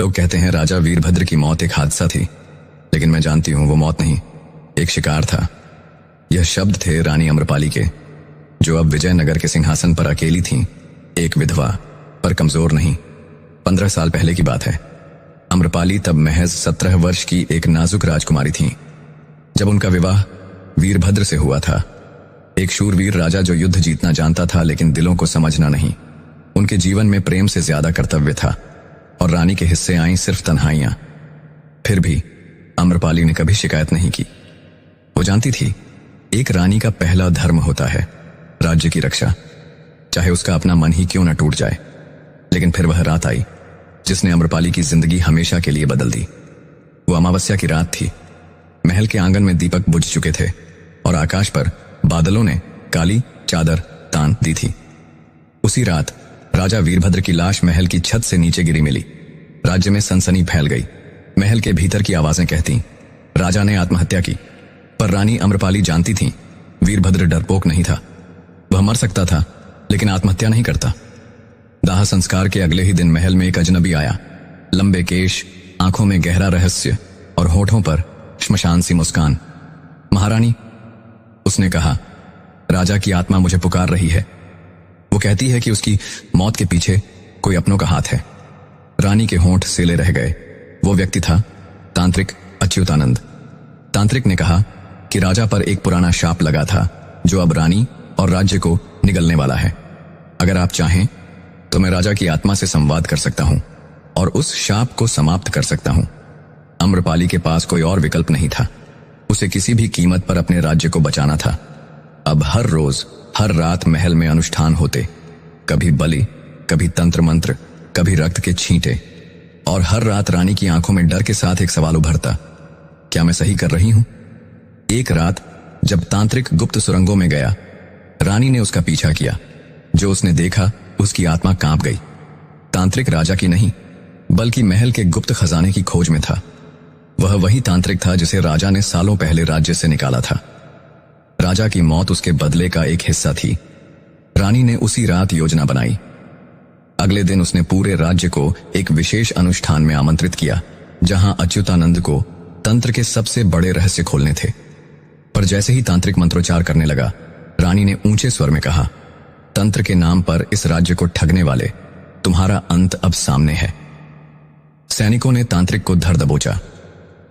लोग कहते हैं राजा वीरभद्र की मौत एक हादसा थी, लेकिन मैं जानती हूं वो मौत नहीं, एक शिकार था। यह शब्द थे रानी अम्रपाली के, जो अब विजयनगर के सिंहासन पर अकेली थीं, एक विधवा, पर कमजोर नहीं। 15 साल पहले की बात है। अम्रपाली तब महज 17 वर्ष की एक नाजुक राजकुमारी थीं, जब उनका विवाह वीरभद्र से हुआ था। एक शूरवीर राजा जो युद्ध जीतना जानता था, लेकिन दिलों को समझना नहीं। उनके जीवन में प्रेम से ज्यादा कर्तव्य था, और रानी के हिस्से आईं सिर्फ तन्हाइयां। फिर भी अम्रपाली ने कभी शिकायत नहीं की। वो जानती थी, एक रानी का पहला धर्म होता है राज्य की रक्षा, चाहे उसका अपना मन ही क्यों न टूट जाए। लेकिन फिर वह रात आई जिसने अम्रपाली की जिंदगी हमेशा के लिए बदल दी। वो अमावस्या की रात थी। महल के आंगन में दीपक बुझ चुके थे और आकाश पर बादलों ने काली चादर तान दी थी। उसी रात राजा वीरभद्र की लाश महल की छत से नीचे गिरी मिली। राज्य में सनसनी फैल गई। महल के भीतर की आवाजें कहती, राजा ने आत्महत्या की। पर रानी अम्रपाली जानती थी, वीरभद्र डरपोक नहीं था। वह मर सकता था, लेकिन आत्महत्या नहीं करता। दाह संस्कार के अगले ही दिन महल में एक अजनबी आया। लंबे केश, आंखों में गहरा रहस्य और होठों पर श्मशान सी मुस्कान। महारानी, उसने कहा, राजा की आत्मा मुझे पुकार रही है। वो कहती है कि उसकी मौत के पीछे कोई अपनों का हाथ है। रानी के होंठ सेले रह गए। वो व्यक्ति था तांत्रिक अच्युतानंद। तांत्रिक ने कहा कि राजा पर एक पुराना शाप लगा था, जो अब रानी और राज्य को निगलने वाला है। अगर आप चाहें तो मैं राजा की आत्मा से संवाद कर सकता हूं और उस शाप को समाप्त कर सकता हूं। अम्रपाली के पास कोई और विकल्प नहीं था। उसे किसी भी कीमत पर अपने राज्य को बचाना था। अब हर रोज हर रात महल में अनुष्ठान होते, कभी बलि, कभी तंत्र मंत्र, कभी रक्त के छींटे, और हर रात रानी की आंखों में डर के साथ एक सवाल उभरता, क्या मैं सही कर रही हूं? एक रात जब तांत्रिक गुप्त सुरंगों में गया, रानी ने उसका पीछा किया। जो उसने देखा, उसकी आत्मा कांप गई। तांत्रिक राजा की नहीं, बल्कि महल के गुप्त खजाने की खोज में था। वह वही तांत्रिक था जिसे राजा ने सालों पहले राज्य से निकाला था। राजा की मौत उसके बदले का एक हिस्सा थी। रानी ने उसी रात योजना बनाई। अगले दिन उसने पूरे राज्य को एक विशेष अनुष्ठान में आमंत्रित किया, जहां अच्युतानंद को तंत्र के सबसे बड़े रहस्य खोलने थे। पर जैसे ही तांत्रिक मंत्रोच्चार करने लगा, रानी ने ऊंचे स्वर में कहा, तंत्र के नाम पर इस राज्य को ठगने वाले, तुम्हारा अंत अब सामने है। सैनिकों ने तांत्रिक को धर दबोचा।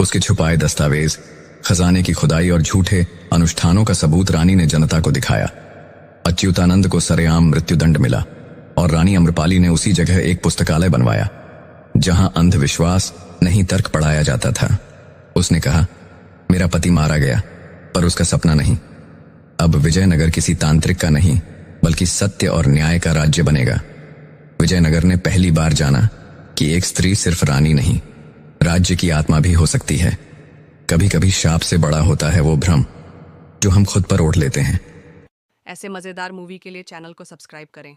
उसके छुपाए दस्तावेज, खजाने की खुदाई और झूठे अनुष्ठानों का सबूत रानी ने जनता को दिखाया। अच्युतानंद को सरेआम मृत्युदंड मिला और रानी अम्रपाली ने उसी जगह एक पुस्तकालय बनवाया, जहां अंधविश्वास नहीं तर्क पढ़ाया जाता था। उसने कहा, मेरा पति मारा गया, पर उसका सपना नहीं। अब विजयनगर किसी तांत्रिक का नहीं, बल्कि सत्य और न्याय का राज्य बनेगा। विजयनगर ने पहली बार जाना कि एक स्त्री सिर्फ रानी नहीं, राज्य की आत्मा भी हो सकती है। कभी कभी शाप से बड़ा होता है वो भ्रम जो हम खुद पर ओढ़ लेते हैं। ऐसे मजेदार मूवी के लिए चैनल को सब्सक्राइब करें।